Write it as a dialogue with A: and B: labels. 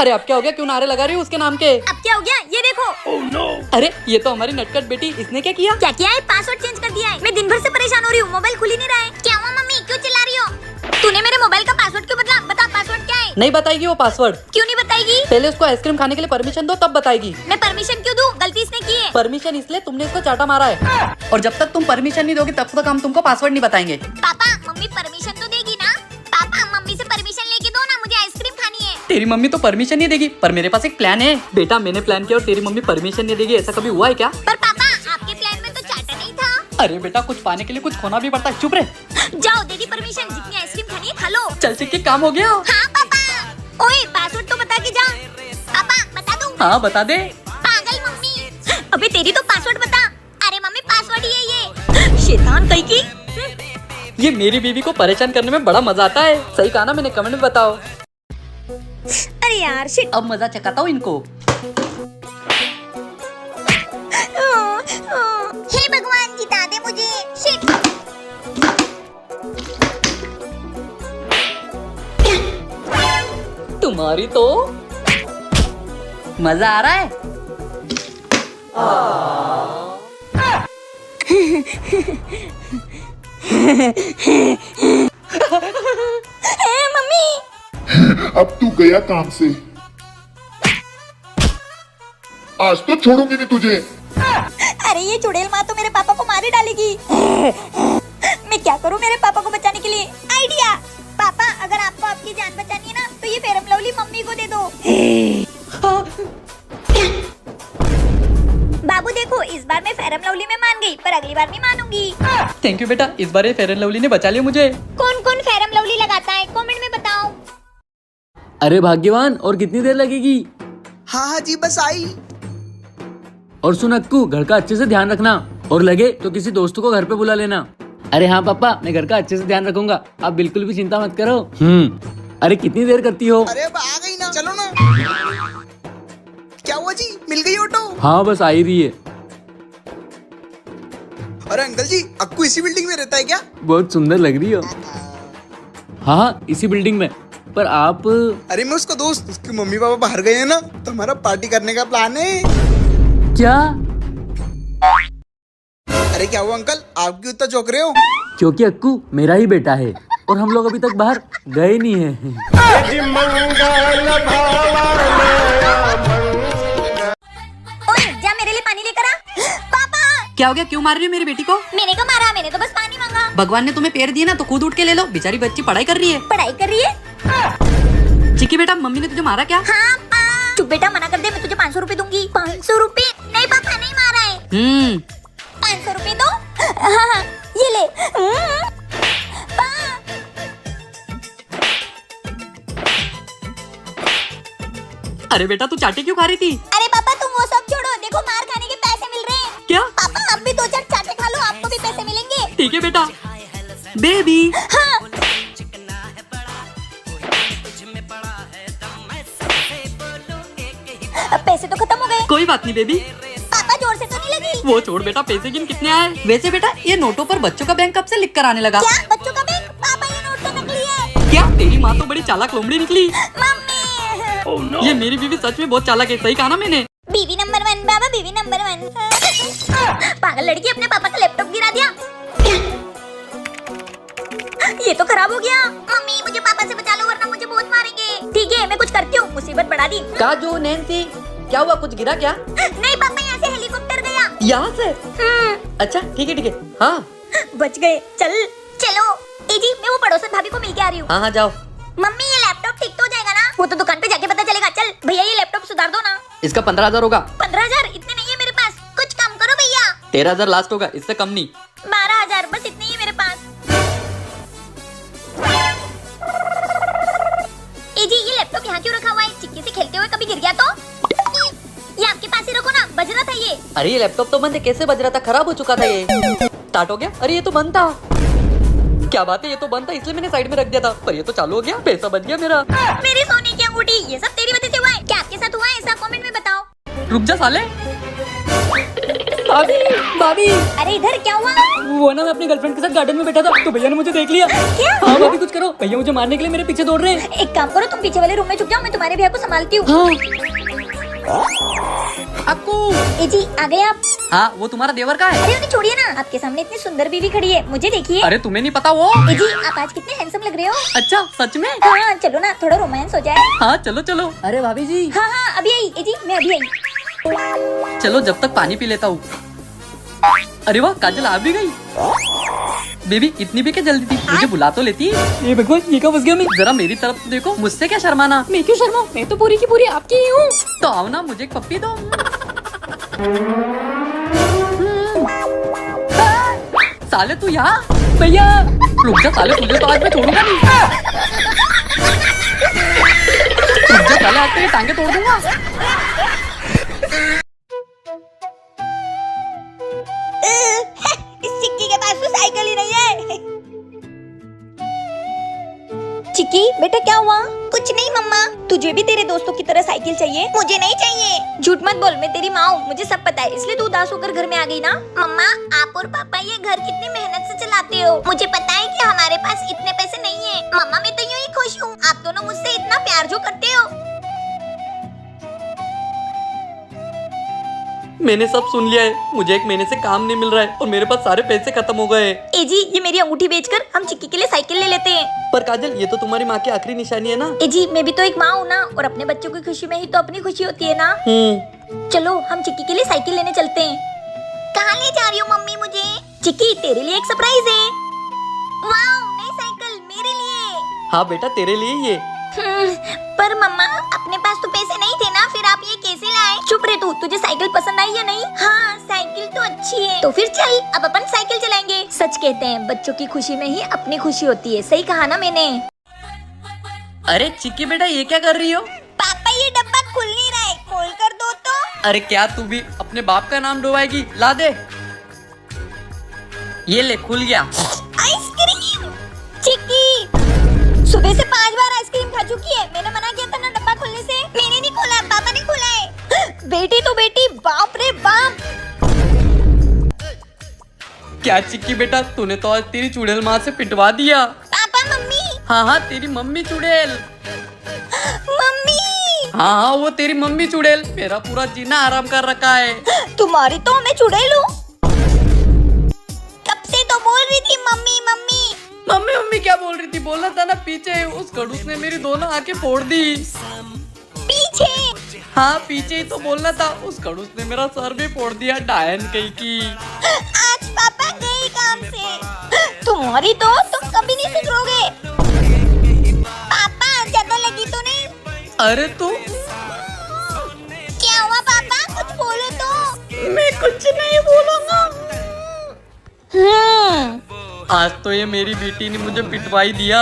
A: अरे अब क्या हो गया, क्यों नारे लगा रही हो उसके नाम के?
B: अब क्या हो गया ये देखो।
A: no. अरे ये तो हमारी नटखट बेटी, इसने क्या किया?
B: क्या किया है? पासवर्ड चेंज कर दिया है। मैं दिन भर से परेशान हो रही हूँ, मोबाइल खुल ही नहीं रहा है। क्या हुआ मम्मी, क्यों चिल्ला रही हो? तूने मेरे मोबाइल का पासवर्ड क्यों बदला? बता पासवर्ड क्या है?
A: नहीं बताएगी वो पासवर्ड।
B: क्यों नहीं बताएगी?
A: पहले उसको आइसक्रीम खाने के लिए परमिशन दो, तब बताएगी।
B: मैं परमिशन क्यों दूं? गलती इसने की है।
A: परमिशन इसलिए तुमने इसको चाटा मारा है, और जब तक तुम परमिशन नहीं दोगे तब तक हम तुमको पासवर्ड नहीं बताएंगे।
B: पापा मम्मी परमिशन तो देगी ना? पापा मम्मी से परमिशन लेके दो ना, मुझे आइसक्रीम खानी है।
A: तेरी मम्मी तो परमिशन नहीं देगी, पर मेरे पास एक प्लान है। बेटा मैंने प्लान किया और तेरी मम्मी परमिशन नहीं देगी, ऐसा कभी हुआ है क्या?
B: पर पापा आपके प्लान में तो चाटा नहीं था।
A: अरे बेटा कुछ पाने के लिए कुछ खोना भी पड़ता है, चुप रहे।
B: जाओ दीदी परमिशन, जितनी आइसक्रीम खानी है खा लो।
A: चल चिक्की काम हो गया।
B: हाँ पापा। ओए पासवर्ड तो बता के जा। पापा बता दूं?
A: हाँ बता दे।
B: पागल मम्मी। अबे तेरी तो पासवर्ड बता। अरे मम्मी पासवर्ड ही है ये। शैतान कहीं की।
A: ये मेरी बीवी को परेशान करने में बड़ा मजा आता है। सही कहा ना मैंने, कमेंट में बताओ।
B: अरे यार शिट।
A: अब मजा चकाता हूँ इनको।
B: हे भगवान जिता दे मुझे। शिट।
A: तुम्हारी तो मजा आ रहा है।
B: मम्मी।
C: अब तू गया काम से, आज तो छोड़ूंगी नहीं तुझे।
B: अरे ये चुड़ैल माँ तो मेरे पापा को मार ही डालेगी। मैं क्या करूँ मेरे पापा को बचाने के लिए? आइडिया। पापा अगर आपको आपकी जान बचानी है ना तो ये फेयर लवली मम्मी को दे दो। बाबू देखो इस बार मैं फेयर लवली में मान गई, पर अगली बार नहीं मानूंगी।
A: थैंक यू बेटा, इस बार ये फेयर एंड लवली ने बचा लिया मुझे।
B: कौन कौन फेयर लवली लगाता है कमेंट में बताओ।
D: अरे भाग्यवान, और कितनी देर लगेगी?
E: हाँ हाँ जी बस आई।
D: और सुन अक्कू, घर का अच्छे से ध्यान रखना, और लगे तो किसी दोस्तों को घर पे बुला लेना। अरे हाँ पापा, मैं घर का अच्छे से ध्यान रखूंगा, आप बिल्कुल भी चिंता मत करो। अरे कितनी देर करती हो?
E: अरे अब आ गई ना, चलो ना। क्या हुआ जी, मिल गई ऑटो?
D: हाँ बस आ ही रही है।
E: अरे अंकल जी, अक्कू इसी बिल्डिंग में रहता है क्या?
D: बहुत सुंदर लग रही हो। हाँ इसी बिल्डिंग में, पर आप?
E: अरे मैं उसका दोस्त, उसके मम्मी पापा बाहर गए हैं ना, तो हमारा पार्टी करने का प्लान है।
D: क्या?
E: अरे क्या हुआ अंकल, आप क्यों इतना चौंक रहे हो?
D: क्योंकि अक्कू मेरा ही बेटा है, और हम लोग अभी तक बाहर गए नहीं हैं।
B: ओए जा मेरे लिए पानी लेकर आ। पापा
A: क्या हो गया, क्यों मार रही हो मेरी बेटी को?
B: मैंने को मारा, मैंने तो बस पानी मांगा।
A: भगवान ने तुम्हें पैर दिए ना तो खुद उठ के ले लो, बेचारी बच्ची पढ़ाई कर रही है।
B: पढ़ाई कर रही है?
A: चिक्की बेटा मम्मी ने तुझे मारा क्या?
B: हाँ पा। चुप बेटा, मना कर दे, मैं तुझे 500 रुपए दूंगी। 500 रुपए? नहीं पापा नहीं मारा है। 500 रुपए दो। हाँ, ये ले। पा।
A: अरे बेटा तू चाटी क्यों खा रही थी?
B: अरे पापा तुम वो सब छोड़ो, देखो मार खाने के पैसे मिल रहे हैं।
A: क्या?
B: पापा आप भी 2-4 चाटे खा लो, आपको भी पैसे मिलेंगे।
A: ठीक है बेटा। बेबी
B: हाँ। अब पैसे तो खत्म हो गए।
A: कोई बात नहीं बेबी।
B: पापा जोर से तो नहीं लगी?
A: वो छोड़ बेटा, पैसे गिन कितने आए। वैसे बेटा ये नोटों पर बच्चों का बैंक कब से लिख कर आने लगा?
B: क्या बच्चों का बैंक? पापा ये नोट तो नकली है।
A: क्या तेरी माँ तो बड़ी चालाक लोमड़ी निकली।
B: मम्मी।
A: ये मेरी बीवी सच में बहुत चालाक है, सही कहा ना मैंने?
B: बीवी नंबर 1 बाबा, बीवी नंबर 1। पागल लड़की, अपने पापा का लैपटॉप गिरा दिया। ये तो खराब हो गया। मम्मी मुझे पापा से बचा लो वरना मुझे बहुत मारेंगे। ठीक है मैं कुछ करती हूँ, मुसीबत बढ़ा दी।
A: काजू नैन्सी क्या हुआ, कुछ गिरा क्या?
B: नहीं पापा, यहाँ से हेलीकॉप्टर गया।
A: यहाँ से? अच्छा ठीक है। हाँ
B: बच गए। चलो ए जी, मैं वो पड़ोसन भाभी को मिल के आ रही हूँ।
A: हाँ जाओ।
B: मम्मी ये लैपटॉप ठीक तो हो जाएगा ना? वो तो दुकान पे जाके पता चलेगा। चल भैया ये लैपटॉप सुधार दो ना।
A: इसका 15,000 होगा।
B: 15,000? इतने नहीं है मेरे पास, कुछ कम करो भैया।
A: 13,000 लास्ट होगा, इससे कम नहीं।
B: 12,000 बस, इतने ही है मेरे पास। ए जी ये लैपटॉप यहाँ क्यों रखा हुआ है? चिक्की से खेलते हुए कभी गिर गया तो? ये आपके पास ही रखो ना, बज रहा था ये।
A: अरे ये लैपटॉप तो बंद है, कैसे बज रहा था? खराब हो चुका था ये। स्टार्ट हो गया? अरे ये तो बंद था। क्या बात है, ये तो बंद था इसलिए मैंने साइड में रख दिया था, पर ये तो चालू हो गया, पैसा बच गया मेरा।
B: मेरी सोने की अंगूठी, ये सब तेरी वजह से हुआ है। क्या आपके साथ हुआ है ऐसा? कमेंट में बताओ।
A: रुक जा साले। भाभी भाभी।
B: अरे इधर क्या हुआ?
D: वो ना मैं अपनी गर्लफ्रेंड के साथ गार्डन में बैठा था तो भैया ने मुझे देख लिया।
B: क्या?
D: हाँ भाभी कुछ करो, भैया मुझे मारने के लिए मेरे पीछे दौड़ रहे हैं।
B: एक काम करो, तुम पीछे वाले रूम में छुप जाओ, मैं तुम्हारे भैया को संभालती हूँ।
D: हाँ
A: अक्कू।
B: ए जी आ गए आप?
A: हाँ वो तुम्हारा देवर का है।
B: अरे उन्हें छोड़िए ना, आपके सामने इतनी सुंदर बीवी खड़ी है, मुझे देखिए।
A: अरे तुम्हें नहीं पता वो।
B: ए जी आप आज कितने हैंडसम लग रहे हो।
A: अच्छा सच में?
B: हाँ चलो ना, थोड़ा रोमांस हो जाए।
A: हाँ चलो चलो।
D: अरे भाभी जी
B: हाँ हाँ अभी आई। ए जी मैं अभी आई।
A: चलो जब तक पानी पी लेता हूँ। अरे वाह काजल आ भी गई। बेबी इतनी भी क्या जल्दी थी, मुझे बुला तो लेती।
D: ये भगवान ये कब फंस गया मैं।
A: जरा मेरी तरफ तो देखो, मुझसे क्या शर्माना।
D: मैं क्यों शर्माऊं, मैं तो पूरी की पूरी आपकी ही हूँ।
A: तो आओ ना मुझे एक पप्पी दो। साले तू यहाँ।
D: भैया
A: रुक जा साले, तुझे तो आज मैं छोड़ूंगा नहीं। रुक जा साले, आज तेरी टांगे तोड़ दूंगा।
B: इस चिक्की के पास तो साइकिल ही नहीं है। चिक्की बेटा क्या हुआ? कुछ नहीं मम्मा, तुझे भी तेरे दोस्तों की तरह साइकिल चाहिए? मुझे नहीं चाहिए। झूठ मत बोल, मैं तेरी माँ हूँ, मुझे सब पता है, इसलिए तू उदास होकर घर में आ गई ना। मम्मा आप और पापा ये घर कितनी मेहनत से चलाते हो, मुझे पता है कि हमारे पास इतने पैसे नहीं है। मम्मा मैं तो यूं ही खुश हूँ, आप दोनों मुझसे इतना प्यार जो करते हो।
A: मैंने सब सुन लिया है, मुझे 1 महीने से काम नहीं मिल रहा है और मेरे पास सारे पैसे खत्म हो गए हैं।
B: ए जी ये मेरी अंगूठी बेचकर हम चिक्की के लिए साइकिल ले लेते हैं।
A: पर काजल ये तो तुम्हारी माँ की आखिरी निशानी है ना।
B: ए जी मैं भी तो एक माँ हूँ ना, और अपने बच्चों की खुशी में ही तो अपनी खुशी होती है ना। चलो हम चिक्की के लिए साइकिल लेने चलते हैं। कहाँ ले जा रही हो मम्मी मुझे? चिक्की तेरे लिए एक सरप्राइज है। वाओ नई साइकिल मेरे लिए।
A: हाँ बेटा तेरे लिए ये।
B: पर मम्मा अपने पास तो पैसे नहीं थे ना, फिर आप ये कैसे लाए? चुप रहे तू, तुझे साइकिल पसंद आई या नहीं? हाँ साइकिल तो अच्छी है। तो फिर चल अब अपन साइकिल चलाएंगे। सच कहते हैं बच्चों की खुशी में ही अपनी खुशी होती है, सही कहा ना मैंने।
A: अरे चिक्की बेटा ये क्या कर रही हो?
B: पापा ये डब्बा खुल नहीं रहा है, खोल कर दो तो।
A: अरे क्या तू भी अपने बाप का नाम डुबाएगी, ला दे। ये ले खुल गया।
B: आइसक्रीम। चिक्की सुबह से 5 बार आइसक्रीम खा चुकी है, मैंने मना किया था ना डब्बा खोलने से। मैंने नहीं खोला, पापा ने खोला है। बेटी तो बेटी, बाप रे बाप।
A: क्या चिक्की बेटा तूने तो आज तेरी चुड़ैल माँ से पिटवा दिया।
B: Papa mummy.
A: हाँ हाँ तेरी मम्मी चुड़ैल।
B: मम्मी
A: हाँ हाँ वो तेरी मम्मी चुड़ैल, मेरा पूरा जीना आराम कर रखा है।
B: तुम्हारी तो मैं चुड़ैल हूँ। कब से तो बोल रही थी मम्मी मम्मी।
A: मम्मी मम्मी क्या बोल रही थी, बोलना था ना पीछे। उस खड़ूस ने मेरी दोनों आंखें फोड़ दी।
B: पीछे?
A: हाँ पीछे ही तो बोलना था, उस खड़ूस ने मेरा सर भी फोड़ दिया, डायन कहीं की।
B: आज पापा गए काम से। तुम्हारी तो तुम कभी नहीं सुधरोगे। पापा ज्यादा लगी तो नहीं?
A: अरे तू
B: क्या हुआ पापा, कुछ बोलो तो।
A: मैं कुछ नहीं बोलूंगा। आज तो ये मेरी बेटी ने मुझे पिटवाई दिया।